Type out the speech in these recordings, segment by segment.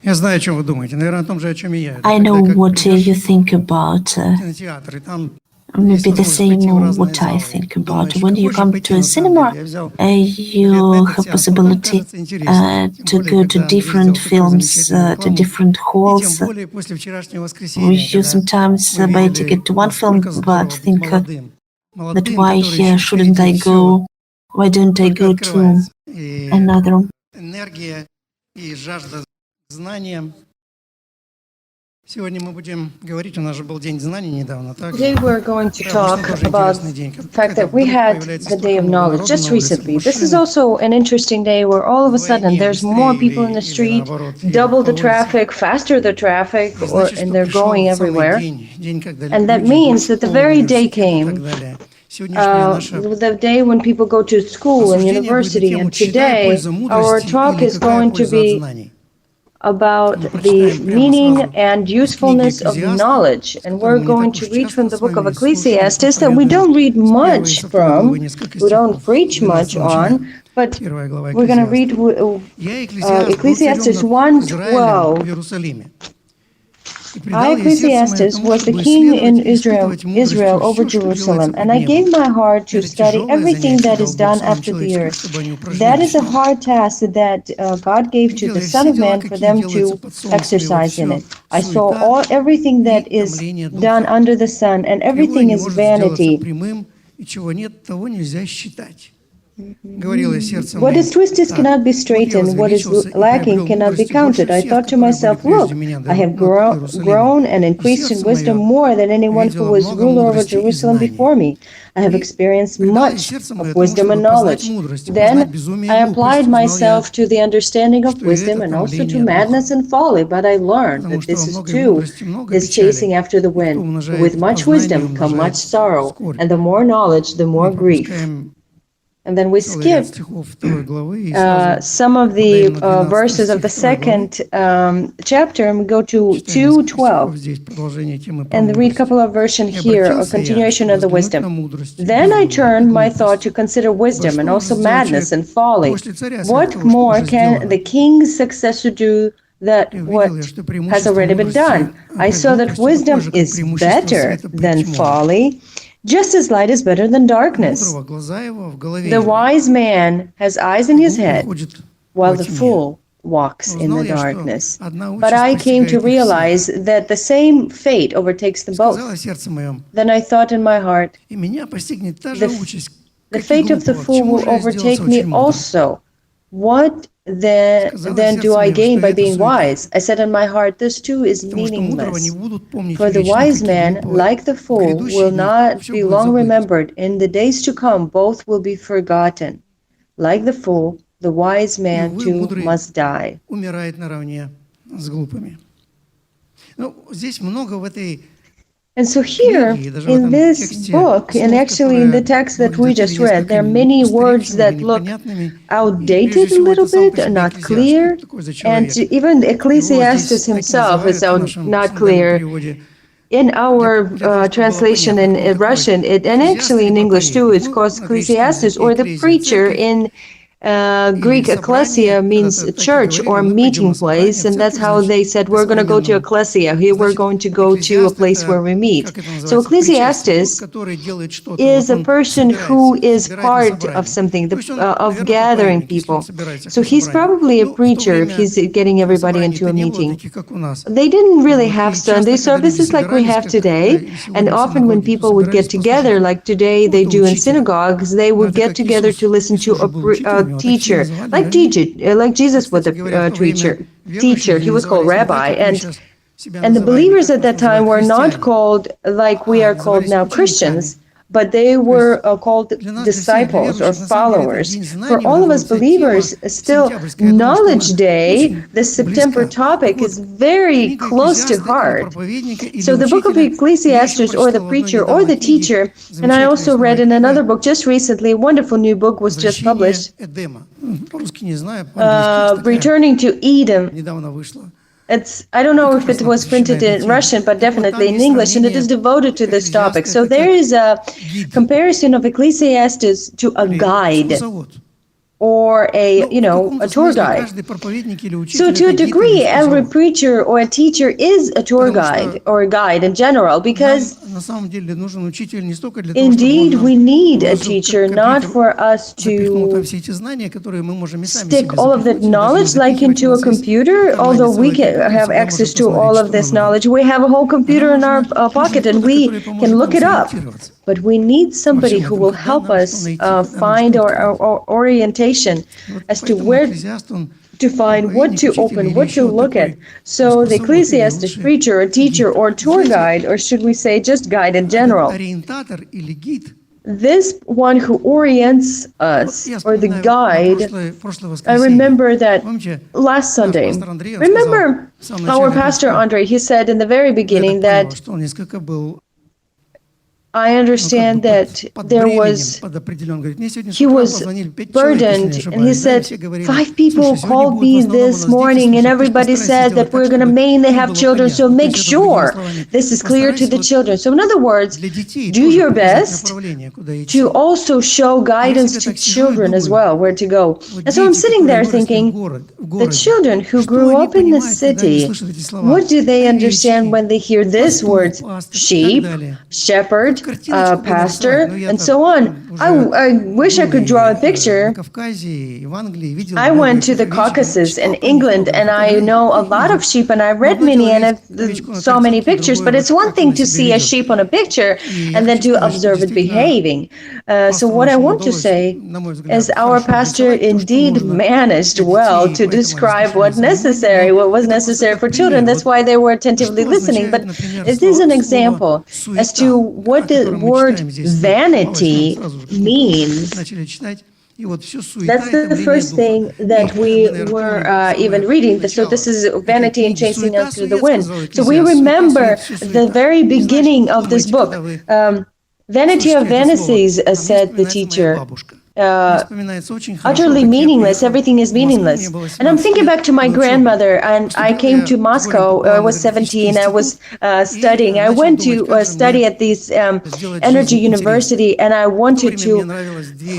Я знаю, о чем вы думаете. Наверное, о том же, о чем и я. I know what you think about. Кинотеатр, и там Maybe the same what I think about. When you come to a cinema, you have possibility to go to different films, to different halls. You sometimes buy a ticket to one film, but think that why shouldn't I go? Why don't I go to another? Энергия и жажда знания. Сегодня мы будем говорить, у нас же был день знаний недавно, так? Today we're going to talk about the fact that we had the Day of Knowledge just recently. This is also an interesting day where all of a sudden there's more people in the street, double the traffic, faster the traffic, and they're going everywhere. And that means that the very day came, the day when people go to school and university, and today our talk is going to be about the meaning and usefulness of knowledge. And we're going to read from the book of Ecclesiastes that we don't read much from, we don't preach much on, but we're going to read Ecclesiastes 1:12. I, Ecclesiastes, was the king in Israel over Jerusalem, and I gave my heart to study everything that is done after the earth. That is a hard task that God gave to the Son of Man for them to exercise in it. I saw everything that is done under the sun, and everything is vanity. What is twisted cannot be straightened, what is lacking cannot be counted. I thought to myself, look, I have grown and increased in wisdom more than anyone who was ruler over Jerusalem before me. I have experienced much of wisdom and knowledge. Then I applied myself to the understanding of wisdom and also to madness and folly, but I learned that this is too, this chasing after the wind. With much wisdom come much sorrow, and the more knowledge, the more grief. And then we skipped some of the verses of the second chapter, and we go to 2:12, and read a couple of versions here, a continuation of the wisdom. Then I turned my thought to consider wisdom and also madness and folly. What more can the king's successor do that what has already been done? I saw that wisdom is better than folly, just as light is better than darkness. The wise man has eyes in his head, while the fool walks in the darkness. But I came to realize that the same fate overtakes them both. Then I thought in my heart, the fate of the fool will overtake me also. What then do I gain by being wise? I said in my heart, this too is meaningless. For the wise man, like the fool, will not be long remembered. In the days to come, both will be forgotten. Like the fool, the wise man too must die. And so here, in this book, and actually in the text that we just read, there are many words that look outdated a little bit, not clear, and even Ecclesiastes himself is not clear. In our translation in Russian, and actually in English too, it's called Ecclesiastes, or the preacher. In Greek, ecclesia means church or meeting place, and that's how they said, we're going to go to ecclesia. Here we're going to go to a place where we meet. So Ecclesiastes is a person who is part of something, of gathering people. So he's probably a preacher if he's getting everybody into a meeting. They didn't really have Sunday services like we have today, and often when people would get together, like today they do in synagogues, they would get together to listen to a teacher, like Jesus was a teacher. He was called rabbi, and the believers at that time were not called like we are called now Christians, but they were called disciples or followers. For all of us believers, still Knowledge Day, the September topic, is very close to heart. So the book of Ecclesiastes, or the preacher or the teacher, and I also read in another book just recently, a wonderful new book was just published, Returning to Eden. I don't know if it was printed in Russian, but definitely in English, and it is devoted to this topic. So there is a comparison of Ecclesiastes to a guide. or a tour guide. So to a degree, every preacher or a teacher is a tour guide or a guide in general, because indeed we need a teacher, not for us to stick all of that knowledge like into a computer, although we can have access to all of this knowledge. We have a whole computer in our pocket and we can look it up. But we need somebody who will help us find our orientation as to where to find, what to open, what to look at. So the Ecclesiastes preacher, or teacher, or tour guide, or should we say just guide in general, this one who orients us, or the guide. I remember that last Sunday. Remember our pastor Andre, he said in the very beginning that I understand that he was burdened, and he said, 5 people called me this morning, and everybody said that we're going to mainly have children, so make sure this is clear to the children. So in other words, do your best to also show guidance to children as well, where to go. And so I'm sitting there thinking, the children who grew up in the city, what do they understand when they hear this word, sheep, shepherd, pastor, and so on? I wish I could draw a picture. I went to the Caucasus in England, and I know a lot of sheep, and I read many, and I saw many pictures, but it's one thing to see a sheep on a picture and then to observe it behaving. So what I want to say is our pastor indeed managed well to describe what was necessary for children. That's why they were attentively listening. But it is an example as to what the word vanity means. That's the first thing that we were even reading. So this is vanity and chasing after the wind. So we remember the very beginning of this book. Vanity of vanities, said the teacher. Utterly meaningless. Everything is meaningless. And I'm thinking back to my grandmother, and I came to Moscow. I was 17. I was studying. I went to study at this energy university, and I wanted to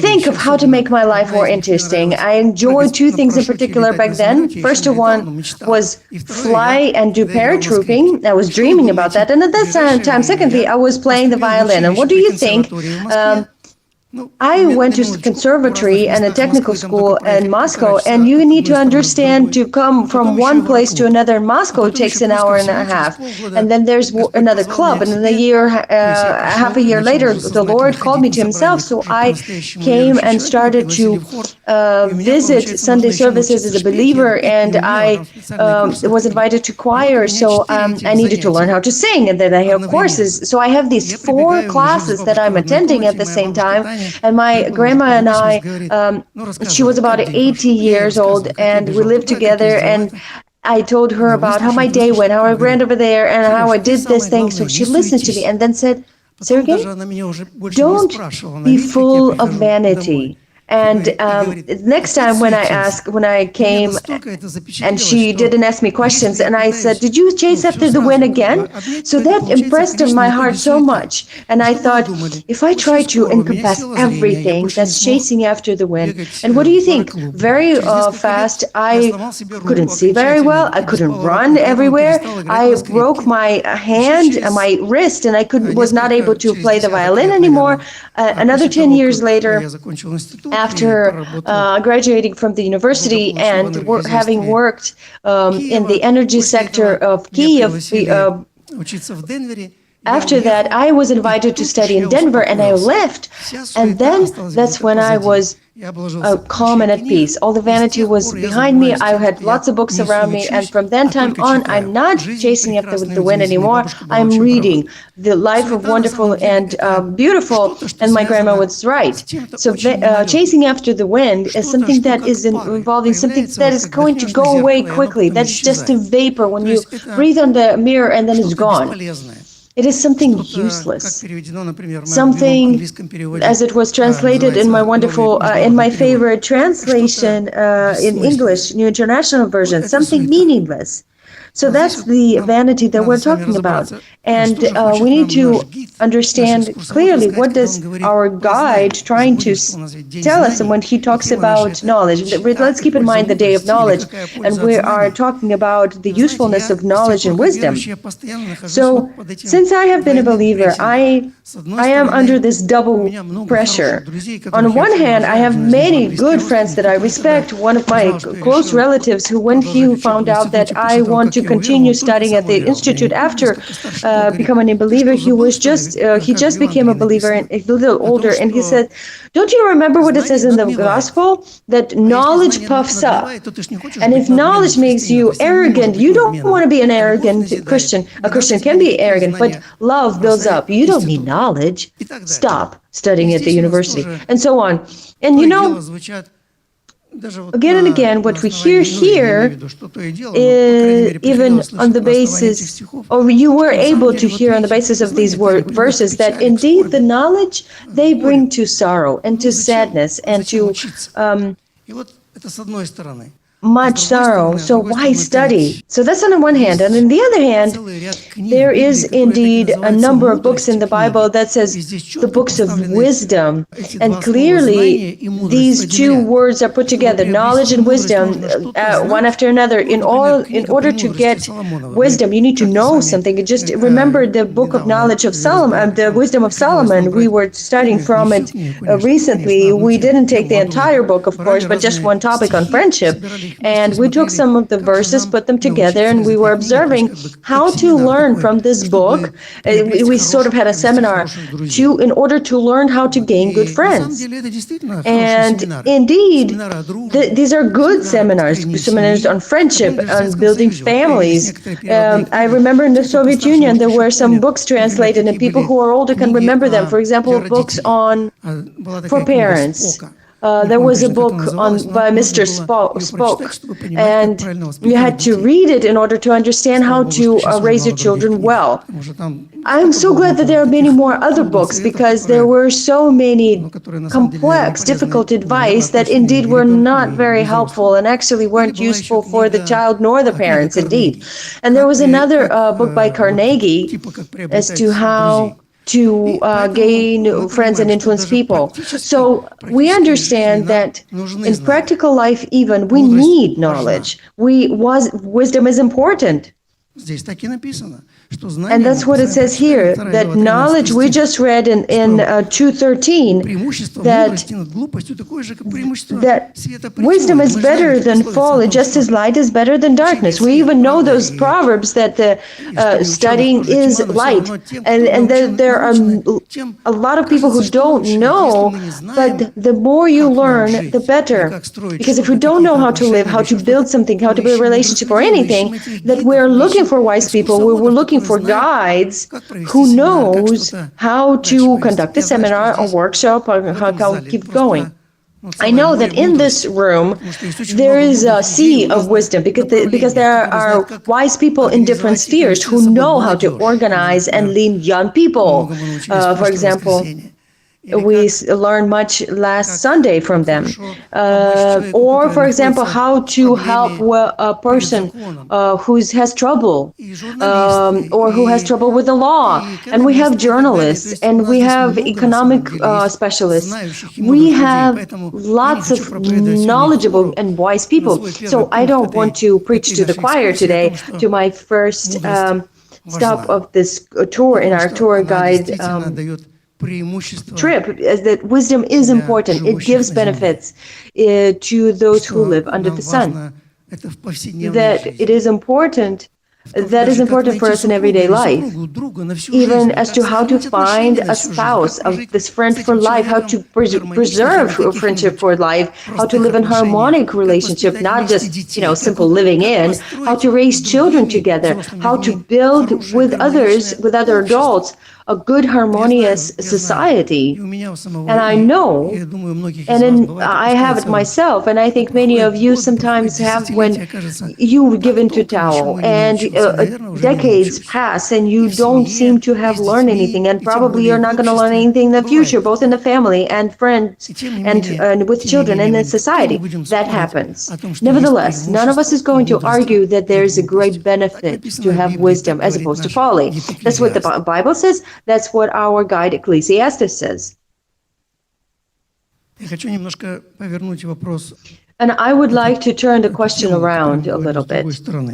think of how to make my life more interesting. I enjoyed 2 things in particular back then. First one was fly and do paratrooping. I was dreaming about that. And at that time, secondly, I was playing the violin. And what do you think? I went to conservatory and a technical school in Moscow, and you need to understand, to come from one place to another in Moscow takes an hour and a half. And then there's another club, and half a year later, the Lord called me to himself. So I came and started to visit Sunday services as a believer, and I was invited to choir, so I needed to learn how to sing, and then I have courses. So I have these 4 classes that I'm attending at the same time. And my grandma and I, she was about 80 years old, and we lived together, and I told her about how my day went, how I ran over there, and how I did this thing. So she listened to me and then said, Sergey, don't be full of vanity. And next time when I came, and she didn't ask me questions, and I said, did you chase after the wind again? So that impressed in my heart so much. And I thought, if I try to encompass everything that's chasing after the wind, and what do you think? Very fast, I couldn't see very well, I couldn't run everywhere, I broke my hand, my wrist, and I was not able to play the violin anymore. Another 10 years later, after graduating from the university and having worked in the energy sector of Kiev, after that, I was invited to study in Denver, and I left. And then that's when I was calm and at peace. All the vanity was behind me. I had lots of books around me. And from that time on, I'm not chasing after the wind anymore. I'm reading The Life of Wonderful and Beautiful. And my grandma was right. So chasing after the wind is something that is involving something that is going to go away quickly. That's just a vapor when you breathe on the mirror and then it's gone. It is something useless, something, as it was translated in my wonderful, in my favorite translation in English, New International Version, something meaningless. So that's the vanity that we're talking about. And we need to understand clearly what does our guide trying to tell us when he talks about knowledge. Let's keep in mind the day of knowledge, and we are talking about the usefulness of knowledge and wisdom. So since I have been a believer, I am under this double pressure. On one hand, I have many good friends that I respect. One of my close relatives who, when he found out that I want to continue studying at the institute after becoming a believer, he just became a believer and a little older, and he said, "Don't you remember what it says in the gospel? That knowledge puffs up. And if knowledge makes you arrogant, you don't want to be an arrogant Christian. A Christian can be arrogant, but love builds up. You don't need knowledge. Stop studying at the university," and so on. And again and again, what we hear here, even on the basis, or you were able to hear on the basis of these verses, that indeed the knowledge they bring to sorrow and to sadness and to much sorrow. So why study? So that's on the one hand. And on the other hand, there is indeed a number of books in the Bible that says the books of wisdom. And clearly, these two words are put together, knowledge and wisdom, one after another. In order to get wisdom, you need to know something. Just remember the book of knowledge of Solomon, the wisdom of Solomon. We were studying from it recently. We didn't take the entire book, of course, but just one topic on friendship. And we took some of the verses, put them together, and we were observing how to learn from this book. We sort of had a seminar in order to learn how to gain good friends. And indeed, these are good seminars on friendship, on building families. I remember in the Soviet Union, there were some books translated, and people who are older can remember them. For example, books for parents. There was a book by Mr. Spock, and you had to read it in order to understand how to raise your children well. I'm so glad that there are many more other books, because there were so many complex, difficult advice that indeed were not very helpful and actually weren't useful for the child nor the parents, indeed. And there was another book by Carnegie as to how to gain friends and influence people. So we understand that in practical life even, we need knowledge. Wisdom is important. And that's what it says here, that knowledge, we just read in 2:13, that wisdom is better than folly, just as light is better than darkness. We even know those proverbs that studying is light. And there are a lot of people who don't know, but the more you learn, the better. Because if we don't know how to live, how to build something, how to build a relationship or anything, that we're looking for wise people, we're looking for guides who knows how to conduct a seminar or workshop or how to keep going. I know that in this room there is a sea of wisdom, because there are wise people in different spheres who know how to organize and lead young people. For example, we learned much last Sunday from them. Or, for example, how to help a person who has trouble or who has trouble with the law. And we have journalists, and we have economic specialists. We have lots of knowledgeable and wise people. So I don't want to preach to the choir today, to my first stop of this tour in our tour guide trip, is that wisdom is important. It gives benefits to those who live under the sun. That it is important. That is important for us in everyday life, even as to how to find a spouse, this friend for life, how to preserve a friendship for life, how to live in harmonic relationship, not just, simple living in, how to raise children together, how to build with others, with other adults, a good, harmonious society. And I know, I have it myself, and I think many of you sometimes have when you give into Tao and decades pass and you don't seem to have learned anything, and probably you're not going to learn anything in the future, both in the family and friends and with children and in society. That happens. Nevertheless, none of us is going to argue that there is a great benefit to have wisdom as opposed to folly. That's what the Bible says. That's what our guide Ecclesiastes says. And I would like to turn the question around a little bit.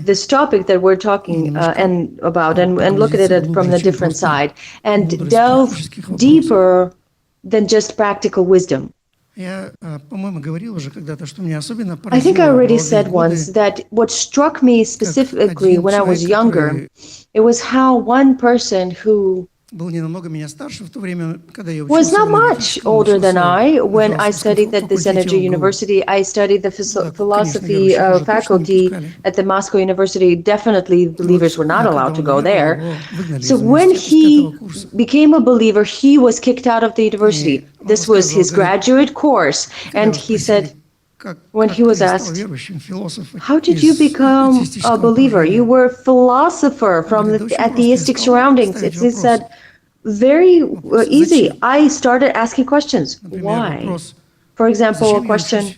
This topic that we're talking about and look at it from the different side and delve deeper than just practical wisdom. I think I already said once that what struck me specifically when I was younger, it was how one person who was not much older than I. When I studied at the Sergiy University, I studied the philosophy faculty at the Moscow University. Definitely believers were not allowed to go there. So when he became a believer, he was kicked out of the university. This was his graduate course. And he said, when he was asked, how did you become a believer? You were a philosopher from the atheistic surroundings. He said, very easy. I started asking questions. Why? For example, a question,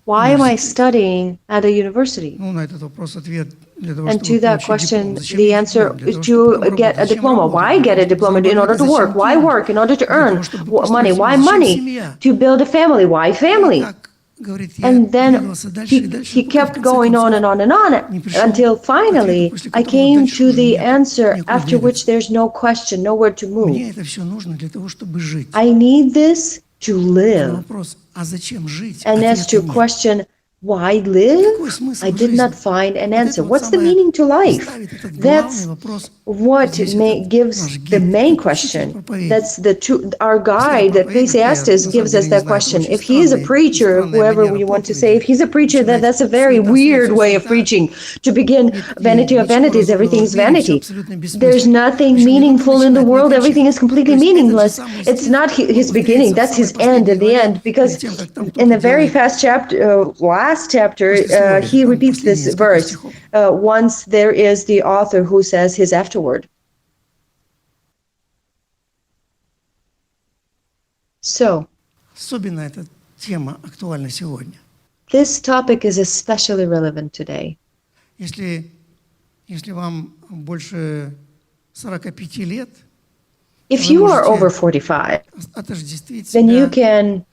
why am I studying at a university? And to that question, the answer is to get a diploma. Why get a diploma? In order to work. Why work? In order to earn money. Why money? To build a family. Why family? And then he kept going on and on and on until finally I came to the answer after which there's no question, nowhere to move. I need this to live. And as to question, why live? I did not find an answer. What's the meaning to life? That's what gives the main question. That's our guide, Ecclesiastes, gives us that question. If he is a preacher, whoever we want to say, if he's a preacher, then that's a very weird way of preaching. To begin, vanity of vanities, everything is vanity. There's nothing meaningful in the world. Everything is completely meaningless. It's not his beginning. That's his end at the end. Because in the very last chapter, he repeats this verse. Once there is the author who says his afterword. So, this topic is especially relevant today. If you are over 45, then you can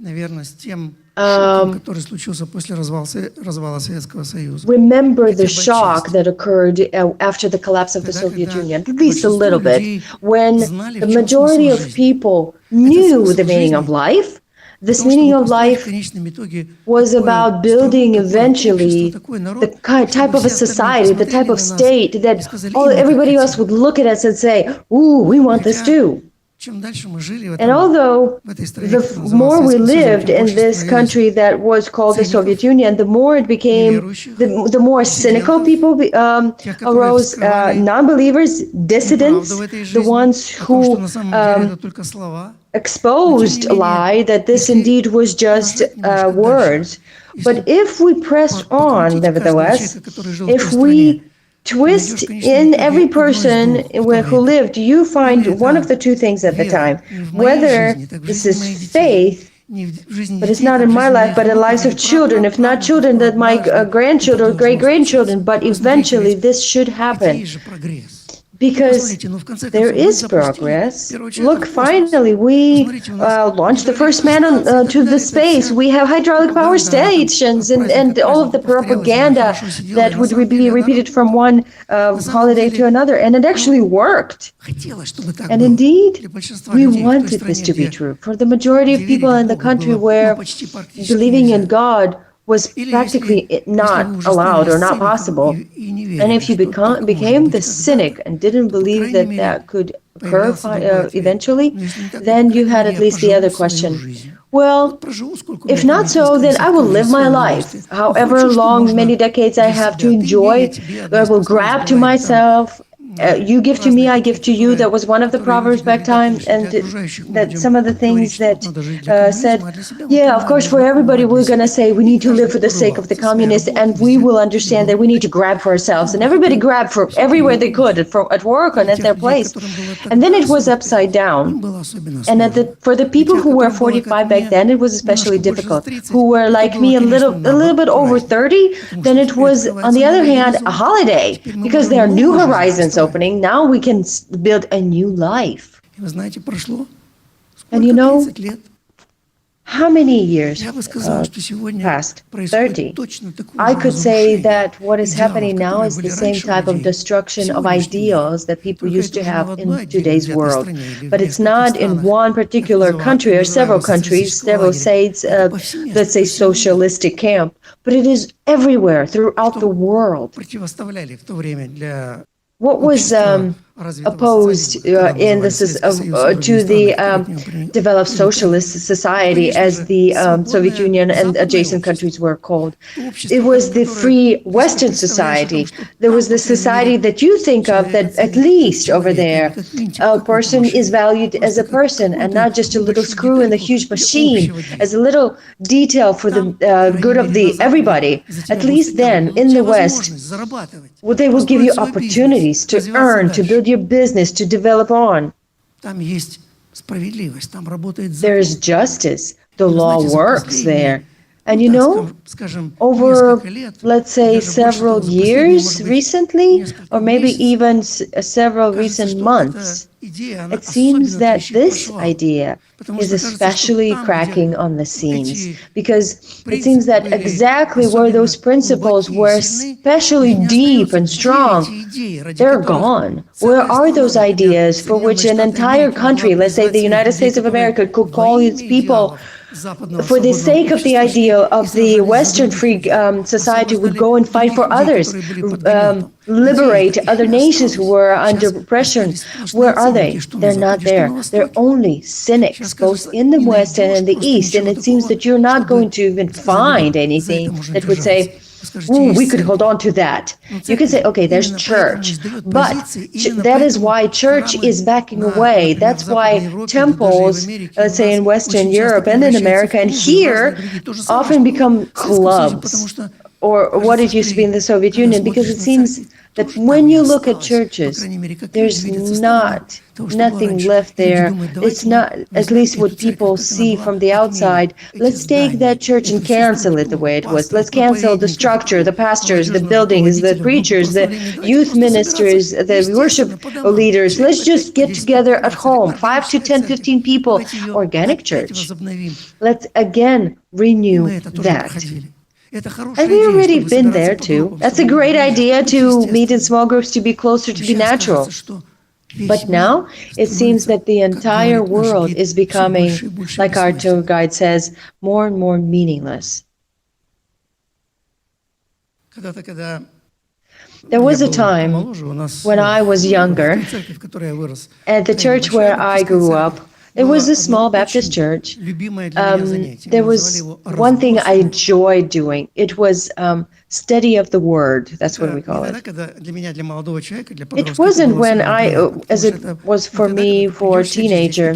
remember the shock that occurred after the collapse of the Soviet Union, at least a little bit, when the majority of people knew the meaning of life. This meaning of life was about building eventually the type of a society, the type of state that everybody else would look at us and say, ooh, we want this too. And although the more we lived in this country that was called the Soviet Union, the more it became, the more cynical people arose, non-believers, dissidents, the ones who exposed lie that this indeed was just words. But if we press on, nevertheless, if we twist in every person who lived, you find one of the two things at the time. Whether this is faith, but it's not in my life, but in the lives of children. If not children, then my grandchildren or great-grandchildren. But eventually this should happen. Because there is progress. Look, finally, we launched the first man to the space. We have hydraulic power stations and all of the propaganda that would be repeated from one holiday to another. And it actually worked. And indeed, we wanted this to be true. For the majority of people in the country where believing in God was practically not allowed or not possible. And if you became the cynic and didn't believe that that could occur eventually, then you had at least the other question. Well, if not so, then I will live my life. However long, many decades I have to enjoy, I will grab to myself you give to me, I give to you. That was one of the proverbs back time, and that some of the things that said, yeah, of course, for everybody, we're going to say we need to live for the sake of the communists, and we will understand that we need to grab for ourselves. And everybody grabbed for everywhere they could, at work and at their place. And then it was upside down. And for the people who were 45 back then, it was especially difficult. Who were like me, a little bit over 30, then it was, on the other hand, a holiday, because there are new horizons opening. Now we can build a new life. And you know, how many years passed? 30. I could say that what is happening now is the same type of destruction of ideals that people used to have in today's world. But it's not in one particular country or several countries, several states, let's say socialistic camp, but it is everywhere throughout the world. What was opposed in this to the developed socialist society, as the Soviet Union and adjacent countries were called? It was the free Western society. There was the society that you think of, that at least over there, a person is valued as a person and not just a little screw in the huge machine, as a little detail for the good of the everybody. At least then, in the West, they will give you opportunities to earn, to build your business, to develop on. There's justice. The law works there. And you know, over, let's say, several years recently, or maybe even several recent months, it seems that this idea is especially cracking on the seams, because it seems that exactly where those principles were especially deep and strong, they're gone. Where are those ideas for which an entire country, let's say the United States of America, could call its people, for the sake of the ideal of the Western free society, would go and fight for others, liberate other nations who were under oppression? Where are they? They're not there. They're only cynics, both in the West and in the East. And it seems that you're not going to even find anything that would say, ooh, we could hold on to that. You can say, okay, there's church, but that is why church is backing away. That's why temples, let's say in Western Europe and in America and here, often become clubs, or what it used to be in the Soviet Union, because it seems that when you look at churches, there's nothing left there. It's not, at least what people see from the outside. Let's take that church and cancel it the way it was. Let's cancel the structure, the pastors, the buildings, the preachers, the youth ministers, the worship leaders. Let's just get together at home, 5 to 10, 15 people, organic church. Let's again renew that. And we've already been there too. That's a great idea, to meet in small groups, to be closer, to be natural. But now it seems that the entire world is becoming, like our tour guide says, more and more meaningless. There was a time when I was younger, at the church where I grew up. It was a small Baptist church. There was one thing I enjoyed doing. It was study of the word. That's what we call it. It wasn't when as it was for me, for a teenager,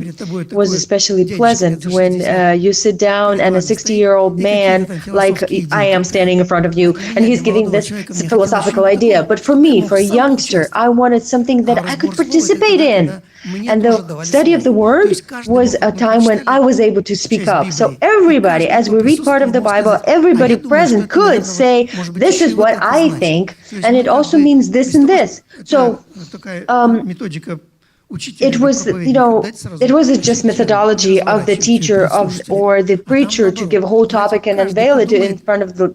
was especially pleasant when you sit down and a 60-year-old man, like I am standing in front of you, and he's giving this philosophical idea. But for me, for a youngster, I wanted something that I could participate in. And the study of the word was a time when I was able to speak up. So everybody, as we read part of the Bible, everybody present could say, this is what I think, and it also means this and this. So it was, it wasn't just methodology of the teacher or the preacher to give a whole topic and unveil it in front of the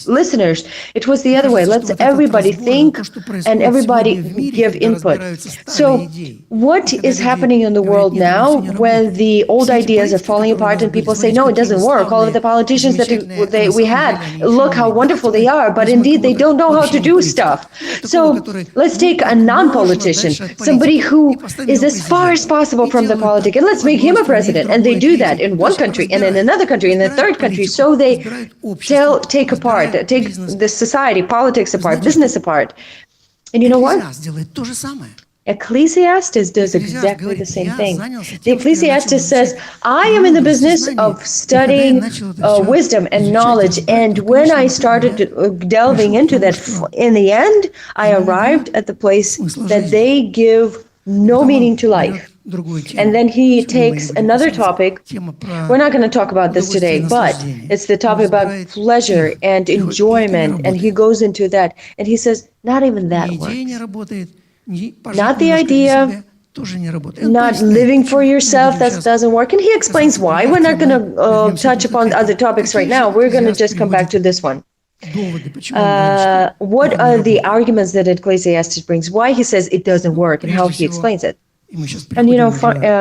listeners. It was the other way. Let's everybody think and everybody give input. So what is happening in the world now when the old ideas are falling apart and people say, no, it doesn't work. All of the politicians that we had, look how wonderful they are, but indeed they don't know how to do stuff. So let's take a non-politician, somebody who is as far as possible from the politic, and let's make him a president. And they do that in one country and in another country, in the third country. So they take the society, politics apart, business apart. And you know what? Экклезиаст делает то же самое. Ecclesiastes does exactly the same thing. The Ecclesiastes says, I am in the business of studying wisdom and knowledge, and when I started delving into that, in the end, I arrived at the place that they give no meaning to life. And then he takes another topic. We're not going to talk about this today, but it's the topic about pleasure and enjoyment, and he goes into that, and he says, not even that works. Not the idea, not living for yourself, that doesn't work. And he explains why. We're not going to touch upon other topics right now. We're going to just come back to this one. What are the arguments that Ecclesiastes brings? Why he says it doesn't work and how he explains it? And you know,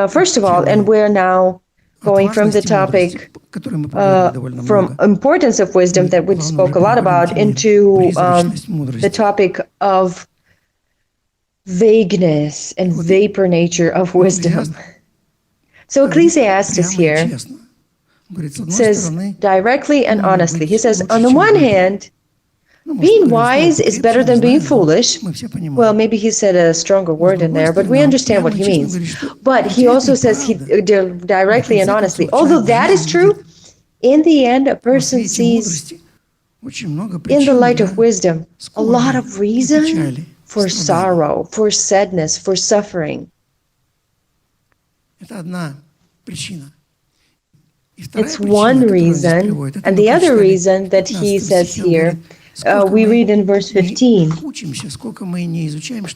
first of all, and we're now going from the topic from importance of wisdom that we spoke a lot about into the topic of vagueness and vapor nature of wisdom. So Ecclesiastes here says directly and honestly. He says, on the one hand, being wise is better than being foolish. Well, maybe he said a stronger word in there, but we understand what he means. But he also says directly and honestly. Although that is true, in the end, a person sees in the light of wisdom a lot of reason for sorrow, for sadness, for suffering. It's one reason, and the other reason that he says here, we read in verse 15,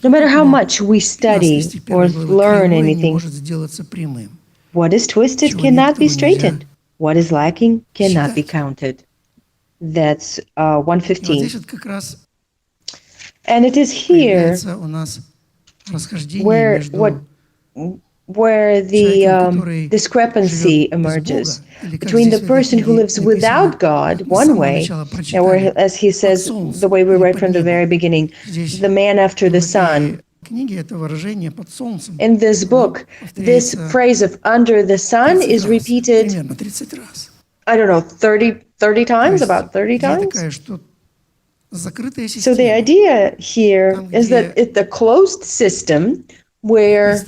no matter how much we study or learn anything, what is twisted cannot be straightened. What is lacking cannot be counted. That's 115. And it is here where the discrepancy emerges between the person who lives without God one way, and where, as he says, the way we read from the very beginning, the man after the sun. In this book, this phrase of under the sun is repeated, I don't know, 30 times, about 30 times. So the idea here is that it's the closed system where, in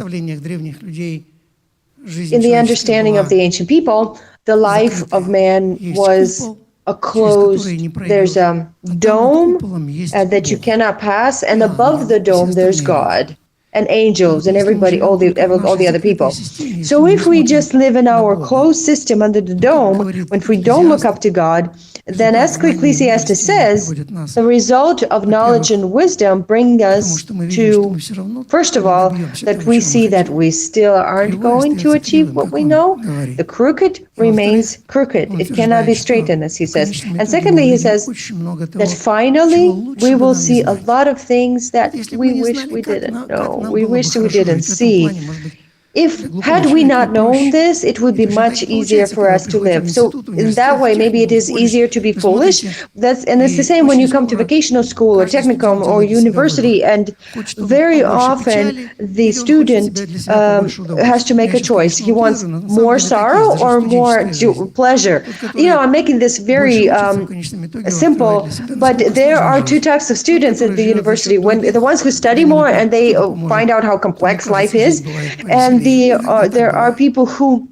the understanding of the ancient people, the life of man was a closed, there's a dome that you cannot pass, and above the dome there's God and angels and everybody, all the other people. So if we just live in our closed system under the dome, if we don't look up to God, then as Ecclesiastes says, the result of knowledge and wisdom bring us to, first of all, that we see that we still aren't going to achieve what we know. The crooked remains crooked. It cannot be straightened, as he says. And secondly, he says that finally we will see a lot of things that we wish we didn't know. We wish we didn't see. Had we not known this, it would be much easier for us to live. So in that way, maybe it is easier to be foolish. And it's the same when you come to vocational school or technicum or university, and very often the student has to make a choice. He wants more sorrow or more pleasure. You know, I'm making this very simple, but there are two types of students at the university. When the ones who study more and they find out how complex life is, and there are people who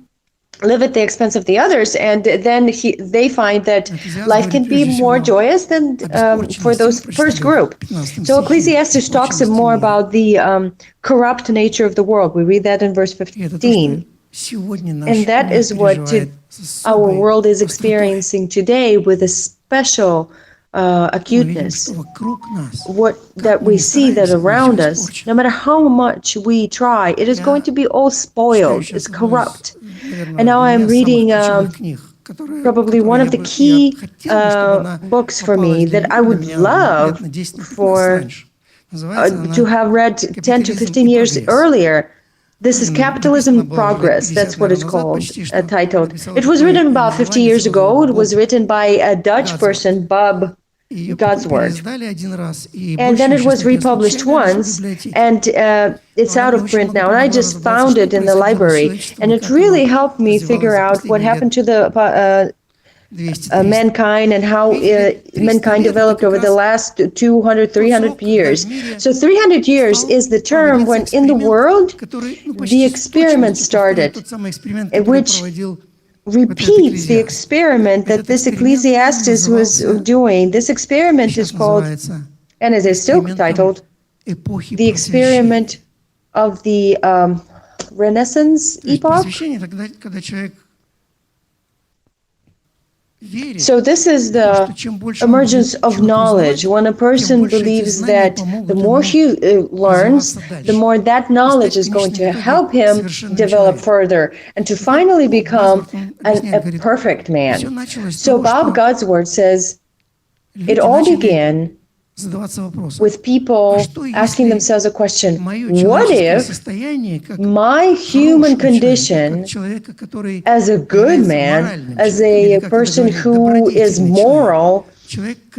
live at the expense of the others, and then they find that life can be more joyous than for those first group. So Ecclesiastes talks more about the corrupt nature of the world. We read that in verse 15. And that is what our world is experiencing today with a special acuteness, that we see that around us, no matter how much we try, it is going to be all spoiled, it's corrupt. And now I'm reading probably one of the key books for me that I would love to have read 10 to 15 years earlier. This is Capitalism in Progress. That's what it's called, titled. It was written about 50 years ago. It was written by a Dutch person, Bob God's Word. And then it was republished once, and it's out of print now. And I just found it in the library, and it really helped me figure out what happened to the mankind and how mankind developed over the last 200, 300 years. So 300 years is the term when in the world the experiment started, which repeats the experiment that this Ecclesiastes was doing. This experiment is called, and it is still titled, the experiment of the Renaissance epoch. So this is the emergence of knowledge. When a person believes that the more he learns, the more that knowledge is going to help him develop further and to finally become a perfect man. So God's word says, it all began with people asking themselves a question: what if my human condition as a good man, as a person who is moral,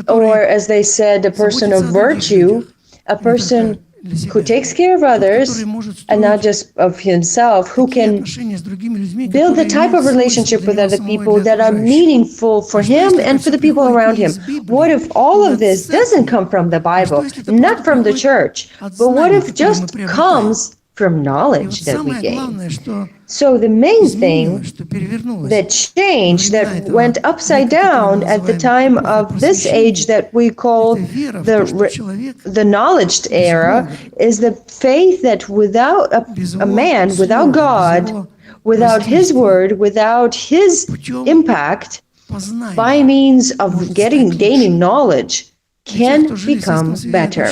or as they said, a person of virtue, a person who takes care of others and not just of himself, who can build the type of relationship with other people that are meaningful for him and for the people around him. What if all of this doesn't come from the Bible, not from the church, but what if just comes from knowledge that we gain? So the main thing that changed, that went upside down at the time of this age that we call the knowledge era, is the faith that without a man, without God, without his word, without his impact, by means of gaining knowledge, can become better.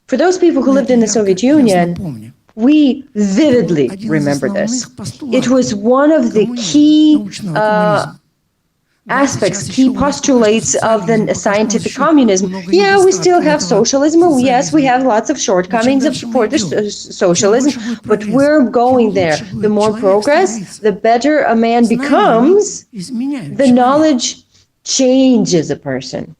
For those people who lived in the Soviet Union, we vividly remember this. It was one of the key aspects, key postulates of the scientific communism. Yeah, we still have socialism. Yes, we have lots of shortcomings for the socialism, but we're going there. The more progress, the better a man becomes. The knowledge changes a person.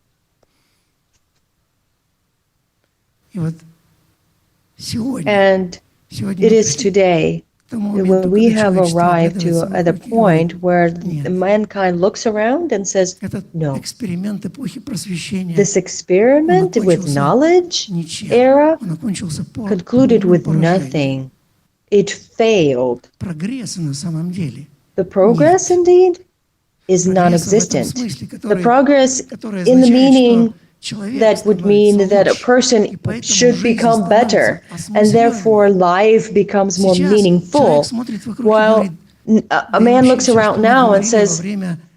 And it is today when we have arrived at a point where mankind looks around and says, no, this experiment with knowledge era concluded with nothing. It failed. The progress, indeed, is non-existent. The progress in the meaning that would mean that a person should become better, and therefore life becomes more meaningful. While a man looks around now and says,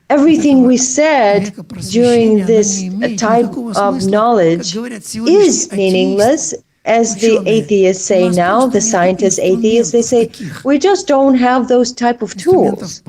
everything we said during this type of knowledge is meaningless. As the atheists say now, the scientists, atheists, they say, we just don't have those type of tools.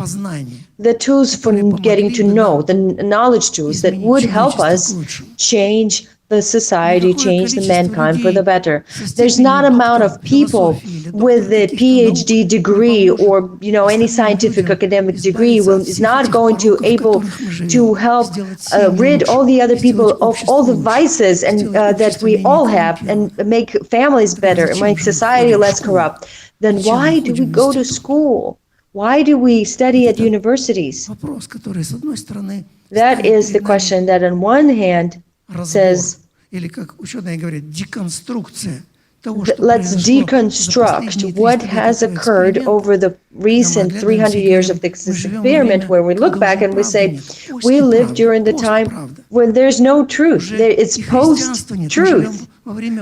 The tools for getting to know, the knowledge tools that would help us change the society, change the mankind for the better. There's not amount of people with a PhD degree or any scientific academic degree is not going to able to help rid all the other people of all the vices and that we all have and make families better and make society less corrupt. Then why do we go to school? Why do we study at universities? That is the question that on one hand says, let's deconstruct what has occurred over the recent 300 years of this experiment, where we look back and we say, we live during the time when there's no truth. It's post-truth.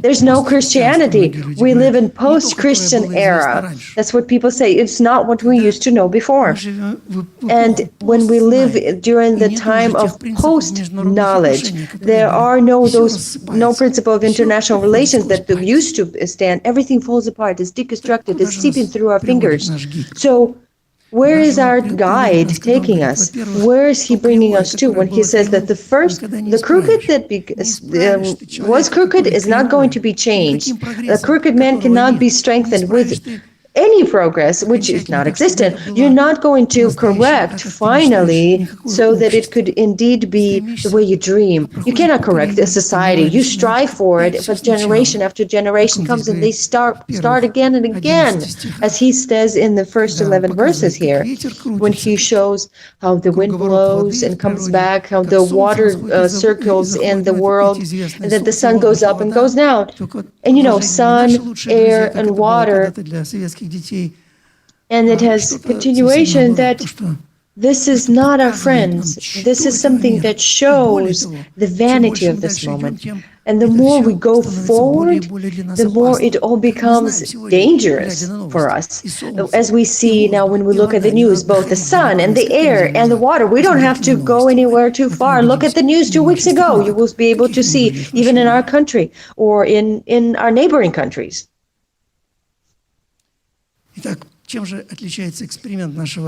There's no Christianity. We live in post-Christian era. That's what people say. It's not what we used to know before. And when we live during the time of post-knowledge, there are no principle of international relations that used to stand. Everything falls apart. It's deconstructed. It's seeping through our fingers. So where is our guide taking us? Where is he bringing us to when he says that the crooked that was crooked is not going to be changed. The crooked man cannot be strengthened with any progress, which is not existent. You're not going to correct finally so that it could indeed be the way you dream. You cannot correct a society. You strive for it, but generation after generation comes and they start again and again, as he says in the first 11 verses here, when he shows how the wind blows and comes back, how the water circles in the world, and that the sun goes up and goes down. And sun, air, and water, and it has continuation that this is not our friends. This is something that shows the vanity of this moment. And the more we go forward, the more it all becomes dangerous for us. As we see now when we look at the news, both the sun and the air and the water, we don't have to go anywhere too far. Look at the news 2 weeks ago. You will be able to see, even in our country or in our neighboring countries.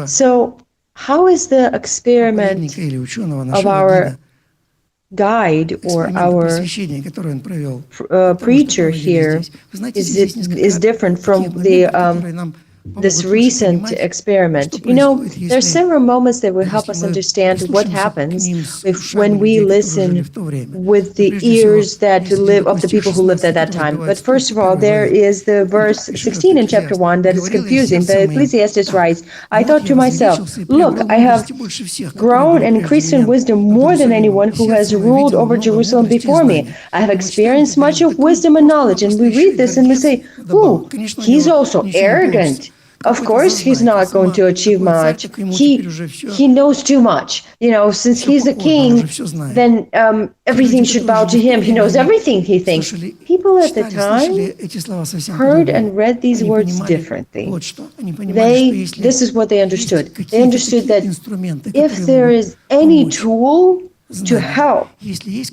So, how is the experiment of our guide or our preacher here is different from this recent experiment? There are several moments that will help us understand what happens when we listen with the ears that live of the people who lived at that time. But first of all, there is the verse 16 in chapter 1 that is confusing. The Ecclesiastes writes, I thought to myself, look, I have grown and increased in wisdom more than anyone who has ruled over Jerusalem before me. I have experienced much of wisdom and knowledge. And we read this and we say, ooh, he's also arrogant. Of course, he's not going to achieve much. He knows too much. Since he's a king, then everything should bow to him. He knows everything, he thinks. People at the time heard and read these words differently. This is what they understood. They understood that if there is any tool to help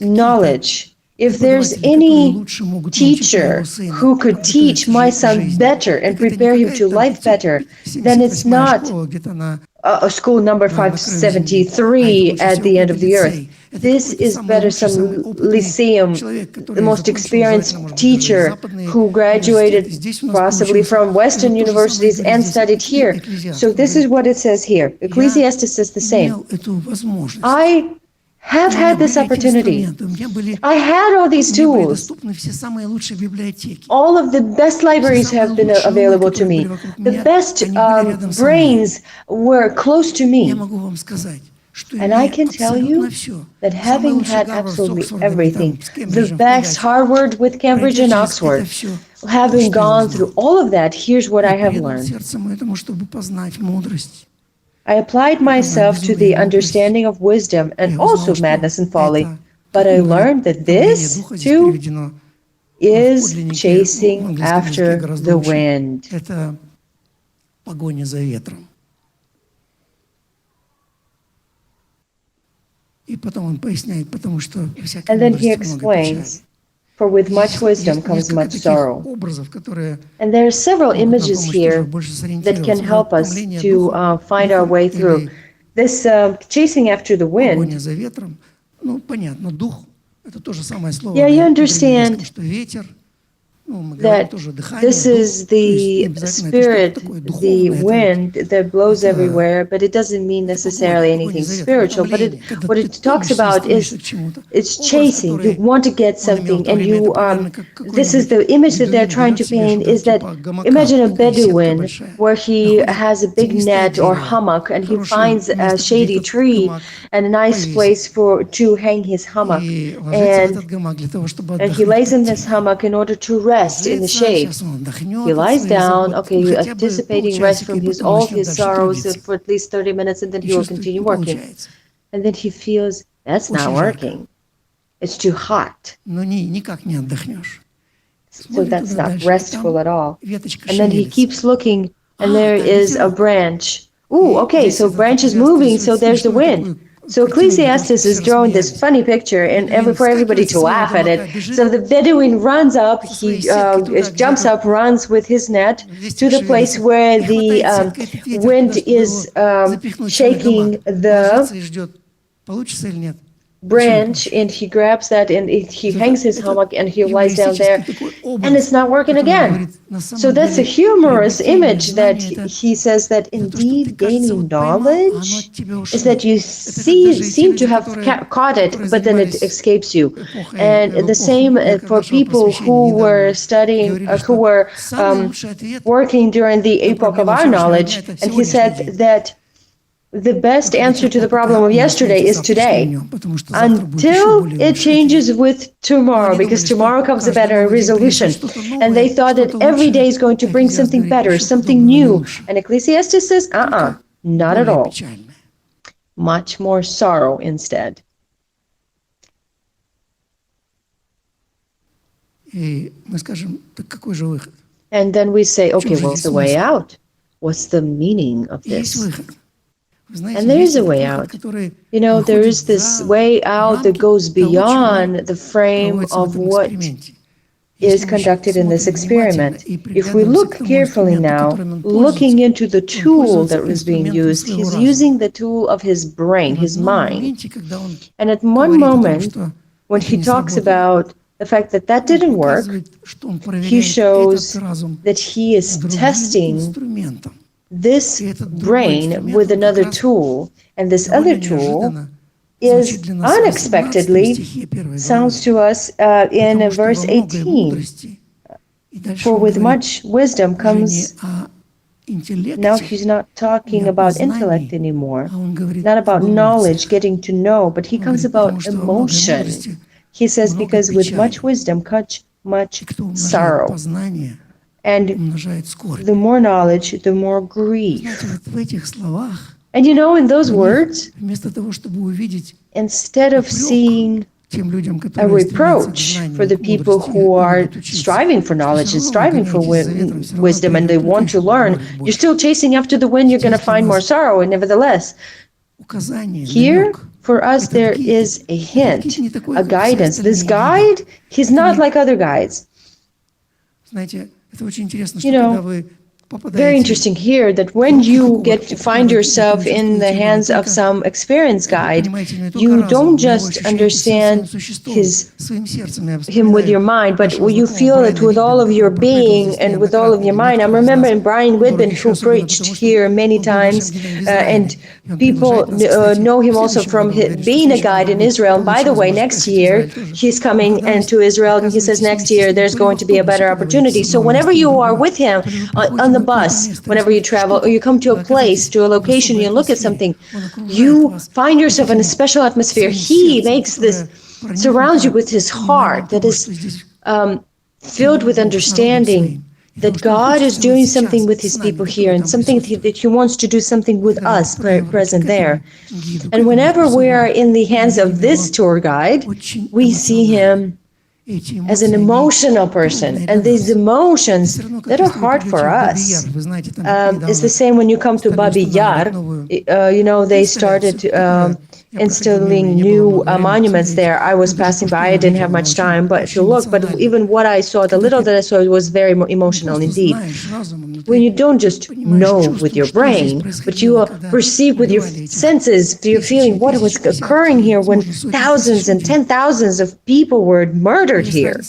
knowledge, if there's any teacher who could teach my son better and prepare him to life better, then it's not a school number 573 at the end of the earth. This is better some lyceum, the most experienced teacher who graduated possibly from Western universities and studied here. So this is what it says here. Ecclesiastes says the same. I have had this opportunity. I had all these tools. All of the best libraries have been available to me. The best brains were close to me. And I can tell you that having had absolutely everything, the best Harvard with Cambridge and Oxford, having gone through all of that, here's what I have learned. I applied myself to the understanding of wisdom and also madness and folly, but I learned that this, too, is chasing after the wind. And then he explains, for with much wisdom comes much sorrow. And there are several images here that can help us to find our way through. This chasing after the wind, you understand that this is the spirit, the wind that blows everywhere, but it doesn't mean necessarily anything spiritual. But what it talks about is it's chasing. You want to get something, and you. This is the image that they're trying to paint. Is that imagine a Bedouin where he has a big net or hammock, and he finds a shady tree and a nice place to hang his hammock, and he lays in this hammock in order to rest in the shade. He lies down, anticipating rest from all his sorrows for at least 30 minutes, and then he will continue working. And then he feels, that's not working. It's too hot. So that's not restful at all. And then he keeps looking, and there is a branch. So branch is moving, so there's the wind. So Ecclesiastes is drawing this funny picture and for everybody to laugh at it. So the Bedouin runs up, he jumps up, runs with his net to the place where the wind is shaking branch and he grabs that and he hangs his hammock and he lies down there and it's not working again. So that's a humorous image that he says that indeed gaining knowledge is that you seem to have caught it, but then it escapes you. And the same for people who were studying, who were working during the epoch of our knowledge. And he said that the best answer to the problem of yesterday is today, until it changes with tomorrow, because tomorrow comes a better resolution. And they thought that every day is going to bring something better, something new. And Ecclesiastes says, not at all. Much more sorrow instead. И мы скажем, так какой же выход? And then we say, okay, what's the way out? What's the meaning of this? And there is a way out. You know, there is this way out that goes beyond the frame of what is conducted in this experiment. If we look carefully now, looking into the tool that was being used, he's using the tool of his brain, his mind. And at one moment, when he talks about the fact that that didn't work, he shows that he is testing this brain with another tool, and this other tool is unexpectedly, sounds to us in verse 18, for with much wisdom comes, now he's not talking about intellect anymore, not about knowledge, getting to know, but he comes about emotion. He says, because with much wisdom comes much sorrow. And the more knowledge, the more grief. And you know, in those words, instead of seeing a reproach for the people who are striving for knowledge and striving for wisdom and they want to learn, you're still chasing after the wind, you're going to find more sorrow. And nevertheless, here, for us, there is a hint, a guidance. This guide, he's not like other guides. You know, very interesting here that when you find yourself in the hands of some experienced guide, you don't just understand him with your mind, but you feel it with all of your being and with all of your mind. I'm remembering Brian Whitman, who preached here many times, and people know him also from being a guide in Israel. And by the way, next year he's coming into Israel, and he says next year there's going to be a better opportunity. So whenever you are with him on the bus, whenever you travel, or you come to a place, to a location, you look at something, you find yourself in a special atmosphere. He makes this, surrounds you with his heart that is filled with understanding that God is doing something with his people here, and something that he wants to do something with us present there. And whenever we are in the hands of this tour guide, we see him as an emotional person, and these emotions that are hard for us. It's the same when you come to Babi Yar. You know, they started installing new monuments there. I was passing by, I didn't have much time, but if you look, but even what I saw, the little that I saw, it was very emotional indeed. When you don't just know with your brain, but you perceive with your senses, you're feeling what was occurring here when thousands and 10,000s of people were murdered here.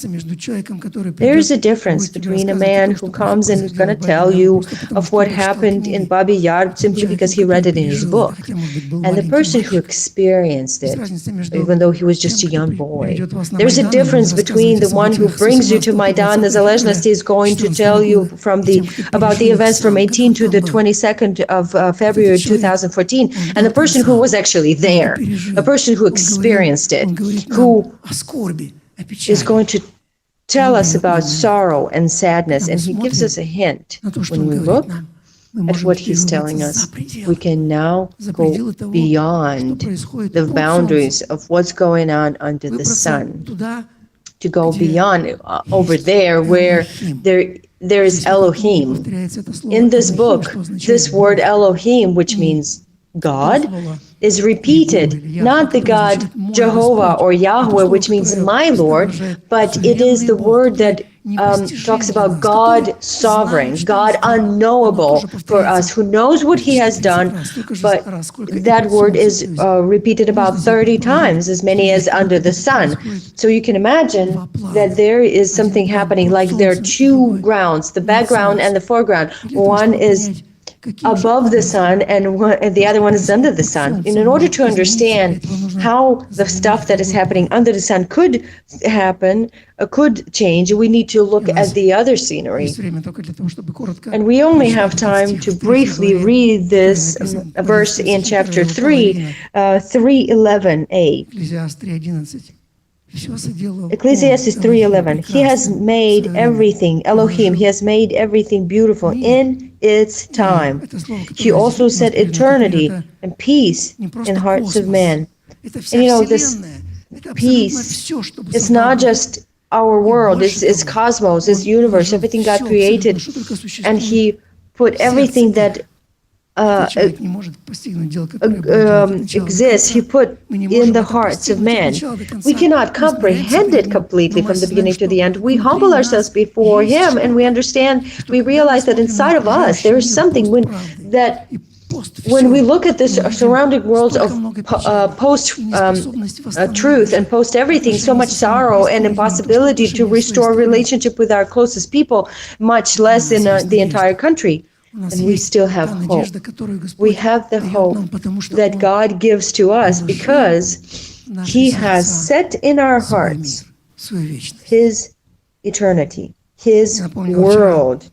There's a difference between a man who comes and is going to tell you of what happened in Babi Yar simply because he read it in his book, and the person who experienced it, even though he was just a young boy. There's a difference between the one who brings you to Maidan Nezalezhnosti is going to tell you about the events from 18 to the 22nd of February 2014, and the person who was actually there, a person who experienced it, who is going to tell us about sorrow and sadness, and he gives us a hint. When we look at what he's telling us, we can now go beyond the boundaries of what's going on under the sun, to go beyond over there where there is Elohim. In this book, this word Elohim, which means God, is repeated, not the God Jehovah or Yahweh, which means my Lord, but it is the word that talks about God sovereign, God unknowable for us, who knows what he has done, but that word is repeated about 30 times, as many as under the sun. So you can imagine that there is something happening, like there are two grounds, the background and the foreground. One is above the sun and the other one is under the sun. And in order to understand how the stuff that is happening under the sun could happen, could change, we need to look at the other scenery. And we only have time to briefly read this verse in chapter 3, 3:11a. Ecclesiastes 3:11. He has made everything, Elohim, he has made everything beautiful in its time. He also set eternity and peace in hearts of men. And this peace is not just our world, it's cosmos, it's universe, everything God created, and he put everything that exists, he put in the hearts of men. We cannot comprehend it completely from the beginning to the end. We humble ourselves before him and we understand, we realize that inside of us there is something when we look at this surrounding world of post-truth and post-everything, so much sorrow and impossibility to restore relationship with our closest people, much less in the entire country. And we still have hope. We have the hope that God gives to us because he has set in our hearts his eternity, his world.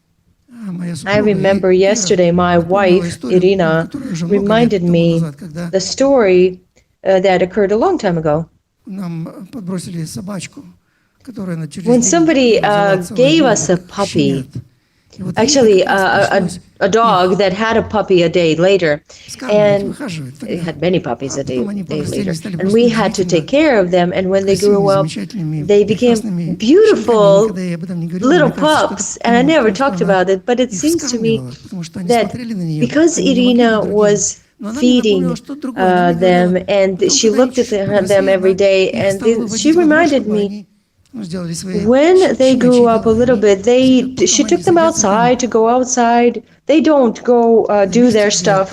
I remember yesterday my wife, Irina, reminded me the story that occurred a long time ago. When somebody gave us a puppy, actually a dog that had a puppy a day later, and it had many puppies a day later, and we had to take care of them, and when they grew up they became beautiful little pups, and I never talked about it, but it seems to me that because Irina was feeding them and she looked at them every day, and she reminded me, when they grew up a little bit, she took them outside to go outside. They don't go do their stuff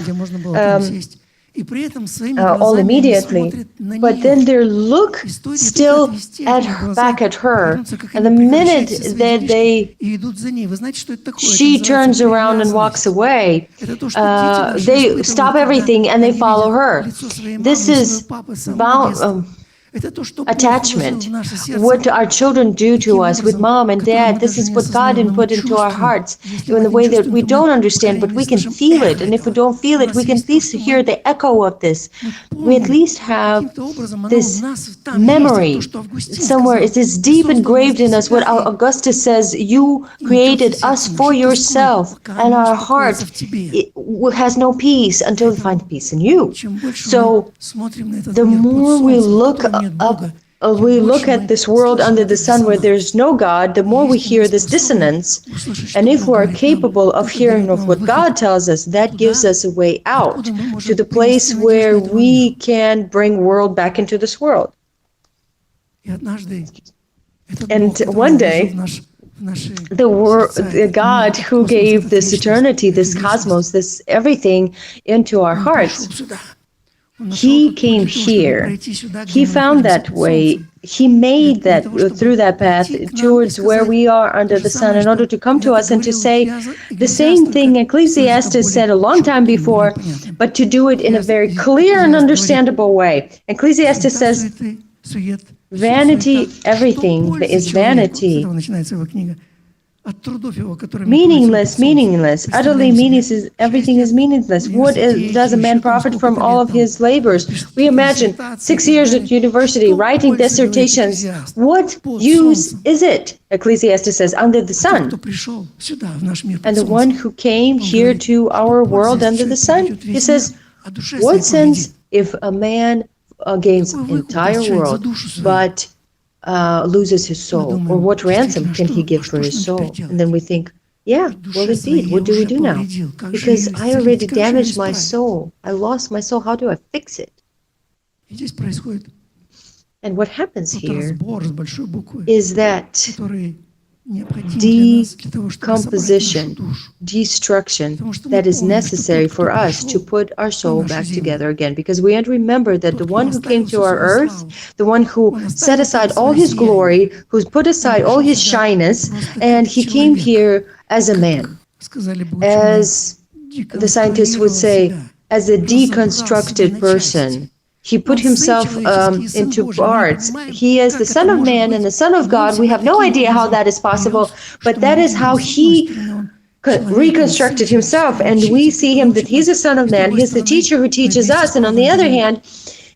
all immediately, but then their look still back at her. And the minute that she turns around and walks away, they stop everything and they follow her. This is attachment. What our children do to us with mom and dad, this is what God put into our hearts in the way that we don't understand, but we can feel it. And if we don't feel it, we can at least hear the echo of this. We at least have this memory somewhere. It is deep engraved in us what Augustus says, you created us for yourself, and our heart has no peace until we find peace in you. So the more we look at this world under the sun where there's no God, the more we hear this dissonance. And if we're capable of hearing of what God tells us, that gives us a way out to the place where we can bring world back into this world. And one day, the God who gave this eternity, this cosmos, this everything into our hearts, he came here. He found that way. He made that through that path towards where we are under the sun in order to come to us and to say the same thing Ecclesiastes said a long time before, but to do it in a very clear and understandable way. Ecclesiastes says, vanity, everything is vanity. Meaningless, utterly meaningless, everything is meaningless. What does a man profit from all of his labors? We imagine 6 years at university, writing dissertations. What use is it, Ecclesiastes says, under the sun? And the one who came here to our world under the sun, he says, what sense if a man gains the entire world, but loses his soul, or what ransom can he give for his soul? And then we think, yeah, well, indeed, what do we do now? Because I already damaged my soul. I lost my soul. How do I fix it? And what happens here is that decomposition, destruction that is necessary for us to put our soul back together again. Because we have to remember that the one who came to our earth, the one who set aside all his glory, who's put aside all his shyness, and he came here as a man, as the scientists would say, as a deconstructed person. He put himself into parts. He is the Son of Man and the Son of God. We have no idea how that is possible, but that is how he reconstructed himself. And we see him that he's a Son of Man. He's the teacher who teaches us. And on the other hand,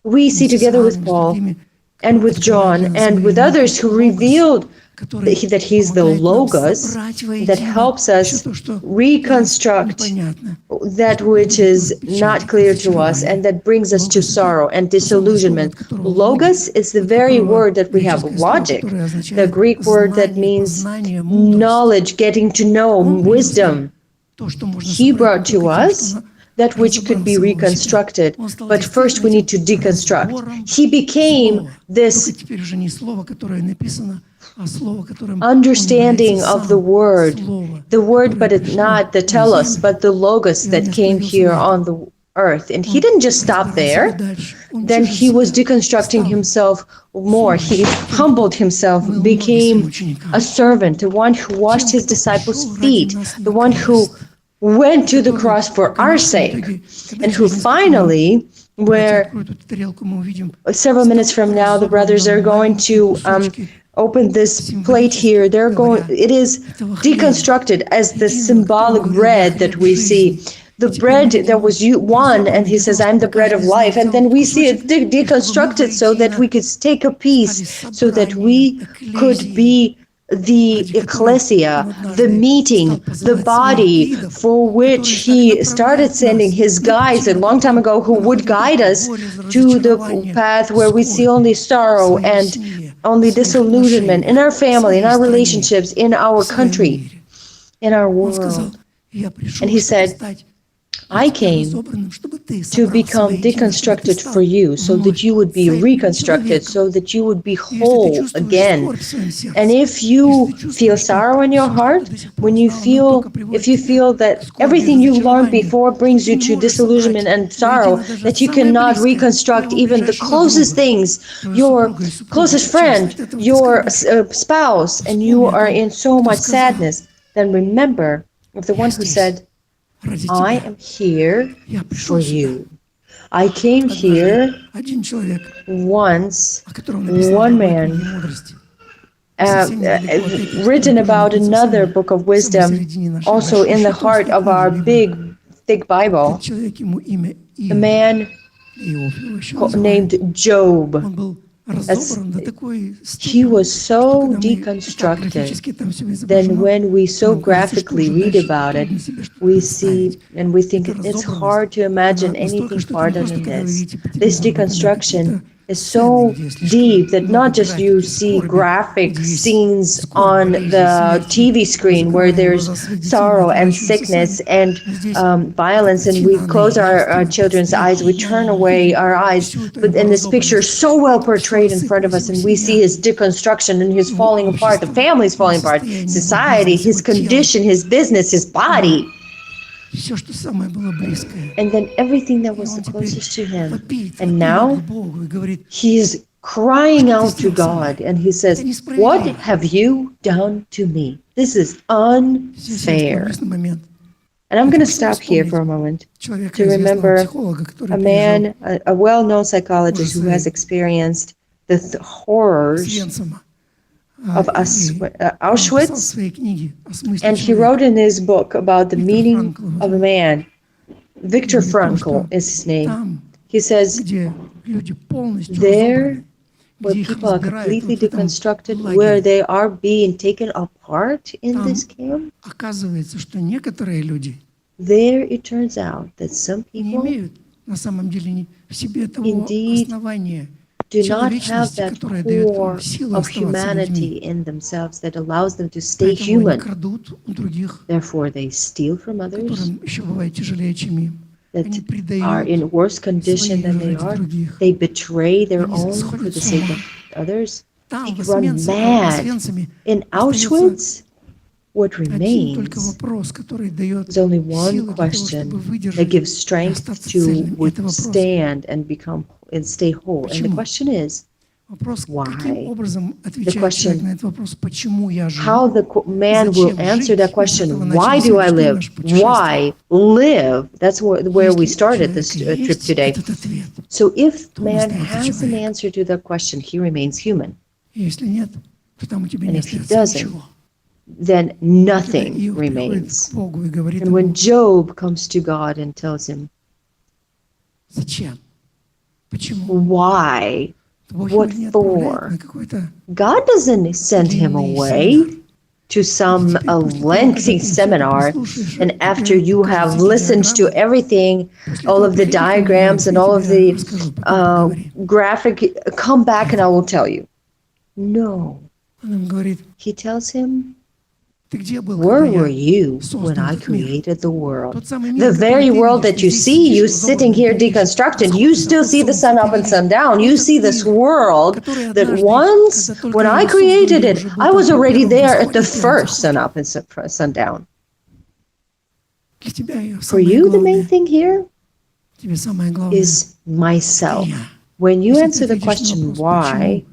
we see together with Paul and with John and with others who revealed that he's the Logos that helps us reconstruct that which is not clear to us and that brings us to sorrow and disillusionment. Logos is the very word that we have, logic, the Greek word that means knowledge, getting to know, wisdom. He brought to us that which could be reconstructed, but first we need to deconstruct. He became this understanding of the word, but it's not the telos, but the logos that came here on the earth. And he didn't just stop there. Then he was deconstructing himself more. He humbled himself, became a servant, the one who washed his disciples' feet, the one who went to the cross for our sake, and who finally, where several minutes from now, the brothers are going to open this plate here. It is deconstructed as the symbolic bread that we see. The bread that was one, and he says, I'm the bread of life. And then we see it deconstructed so that we could take a piece, so that we could be the ecclesia, the meeting, the body for which he started sending his guides a long time ago, who would guide us to the path where we see only sorrow and only disillusionment in our family, in our relationships, in our country, in our world. And he said, I came to become deconstructed for you, so that you would be reconstructed, so that you would be whole again. And if you feel sorrow in your heart, if you feel that everything you learned before brings you to disillusionment and sorrow, that you cannot reconstruct even the closest things, your closest friend, your spouse, and you are in so much sadness, then remember of the one who said, I am here for you. I came here once, one man, written about another book of wisdom, also in the heart of our big, thick Bible, a man named Job. He was so deconstructed. Then when we so graphically read about it, we see and we think it's hard to imagine anything harder than this. This deconstruction is so deep that not just you see graphic scenes on the TV screen where there's sorrow and sickness and violence, and we close our children's eyes, we turn away our eyes, but in this picture so well portrayed in front of us, and we see his deconstruction and his falling apart, the family's falling apart, society, his condition, his business, his body. And then everything that was the closest to him. And now he is crying out to God, and he says, what have you done to me? This is unfair. And I'm going to stop here for a moment to remember a man, a well-known psychologist who has experienced the horrors of Auschwitz, and he wrote in his book about the meaning of a man. Viktor Frankl is his name. He says, there where people are completely deconstructed, where they are being taken apart in this camp, there it turns out that some people indeed do not have that core of humanity in themselves that allows them to stay human. Therefore, they steal from others that are in worse condition than they are. They betray their own for the sake of others. Там, в run Освенциме, mad. In Auschwitz, what один только remains вопрос, который дает is only one силы для того, чтобы question that выдержать gives и strength остаться to цельным. Это вопрос. withstand and stay whole. And the Почему? question is, Вопрос, каким why? образом The отвечает человек question, на этот вопрос, почему я how живу, the man will зачем answer жить. that Мы с этого question, начали why do I сегодняшнее live? наше путешествие. Why live? That's where we Если у started this человека trip есть today. этот ответ, So if то он man остается has an человеком. answer to that question, he remains human. Если нет, то там у тебя And не if he остается doesn't, ничего. then Когда nothing Иов приходит к remains. Богу и говорит And when ему, Job comes to God and tells him, зачем? Почему? why? Бог его What не отправляет for? на какой-то God doesn't send him длинный away семинар. to some Теперь, после того, lengthy когда ты все это seminar, прослушаешь, and after тебе you покажут have эти listened to диаграммы, everything, после all этого of the приходи ко мне, diagrams and я all of тебе the расскажу, потом поговорим. graphic, come back and I will tell you. No. Он им говорит, He tells him, ты где был, where когда were я you when создал I этот мир? created the world? Тот самый The мир, который very ты world видишь, that ты you здесь see, сидишь you sitting изображенный, here ты видишь deconstructed, восход you и still заход see the солнца, sun ты up and видишь sun down. You этот see this мир, world который that однажды, once, когда только when я I его создал, created я it, уже был I там was при already первом there at the восходе, первом first sun заходе. up and sundown. Для тебя я For самое you, the main главное, thing here тебе самое главное, is myself. это я. When you Если ты answer the ответишь на question вопрос, why, почему,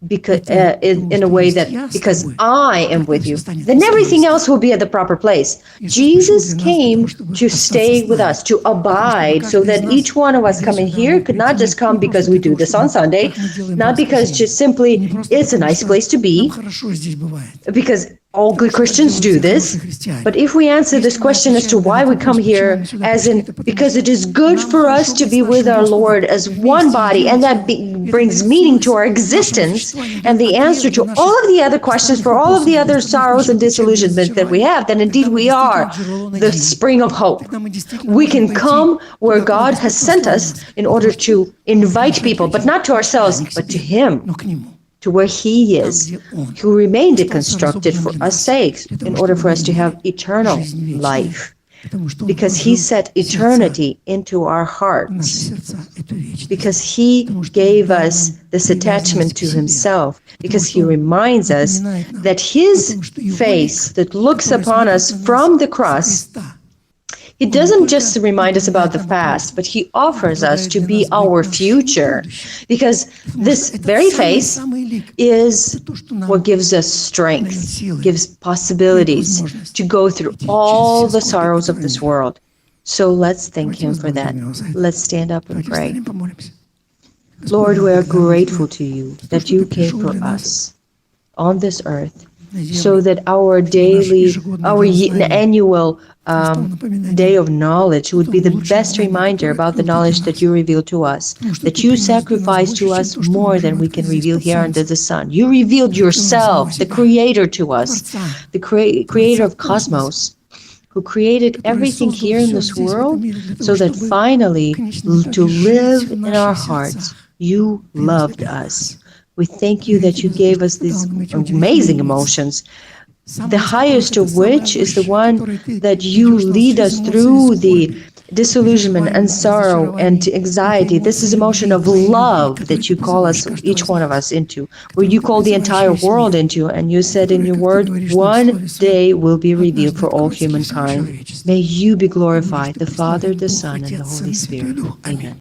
because это потому in a что way есть that я с because тобой, I am тогда with все you, станет then на свои everything места. else will be at the proper place. Иисус пришел Jesus для нас, для того, came чтобы to остаться stay с with нами, us, to для того, чтобы abide, so каждый из that нас, each one of us придя coming сюда, here мог could прийти not just come не because просто we для do того, this on чтобы, Sunday, как мы делаем not because богослужение, just simply не просто it's a потому, nice что place to нам be, хорошо здесь бывает. because all good Потому что так Christians делают do все хорошие this. христиане. But if we answer this Если мы question as to отвечаем на why этот we come вопрос, почему here, мы сюда as пришли, in это потому because что it is good нам for us хорошо to быть с be with нашим our Господом Lord as one вместе, body, and that единым. Это brings дает meaning to смысл our нашему existence, существованию, and дает the answer ответ для to all наших of the other questions постоянных for all of the вопросов, other если мы sorrows сможем and отвечать без disillusionment that we разочарования, have, then тогда indeed мы we действительно are к Джерелу the надеем. spring of hope. Тогда мы действительно We можем can пойти come where туда, куда God has Господь sent послал us нас, in потому order что to invite приезжать people, but очень not to мечтаем ourselves, не к but to себе, Him, но к Нему. to where He Там, is, где Он who remained остался deconstructed разобранным for для us нас, sakes, для in того, order чтобы for мы us to have имели eternal жизнь вечную, life, потому что Он because He вложил set в сердца, eternity into our в наши hearts, сердца эту вечность, because He потому что Он gave дал us нам this привязанность attachment к to себе, Himself, потому because что He Он reminds us напоминает нам that о His том, что Его face лик, that looks который upon смотрит us на нас from the с cross, креста, He Он не doesn't только just remind us about напоминает the нам о past, прошлом, but He Он offers us предлагает to для be нас быть our нашим future, будущим. because Потому что this этот very face самый лик, is это то, что нам what gives us дает strength, силы, gives дает possibilities возможность to go through идти через all все the скорби, sorrows of которые this мир. world. So let's thank Давайте Him for that. возблагодарим Его за это. Let's stand up and Давайте pray. встанем, помолимся. Lord, Господь, we мы are благодарны grateful Тебе to you за то, that что you Ты came пришел for для нас us on this earth, на so землю, that our чтобы наш daily, ежегодный our день знаний annual стал day напоминанием of knowledge о would be том the лучшем best знании, reminder которое about the открыл Ты для knowledge that нас. you reveal to us, Потому что that Ты you принес для нас sacrificed to больше, чем us то, что мы more можем than we can открыть здесь reveal под here under солнцем. the sun. You revealed Ты открыл нам самого yourself, the себя, creator to us, Творца, the creator Творца of космоса, cosmos, who created который everything создал here in все this здесь, в этом world, мире, для того, so that чтобы в finally, конечном to итоге жить live в in our наших hearts, сердцах. you Ты loved возлюбил us. нас. We thank you Благодарим that you Тебя за то, gave что us Ты дал these нам эти удивительные amazing эмоции. emotions, the Самая из которых highest это of самое which is the высшее, one которой Ты that you ведешь нас lead через us эмоции through the скорби, disillusionment and переживаний, sorrow and разочарований. Это anxiety. This is эмоции emotion любви, of Твоей любви, love которой that Ты you call призываешь us, каждого each из one of нас, us into, where которой you Ты call the призываешь entire весь world мир, into, and you said in которая, your как Ты word, говоришь нам в one Слове Своем, day will be revealed однажды for all откроется для всего humankind. человечества. May you be И будешь glorified, Ты the Father, прославлен, the Бог, Son, and the Отец, Сын Holy и Святой Spirit. Дух. Аминь. Amen.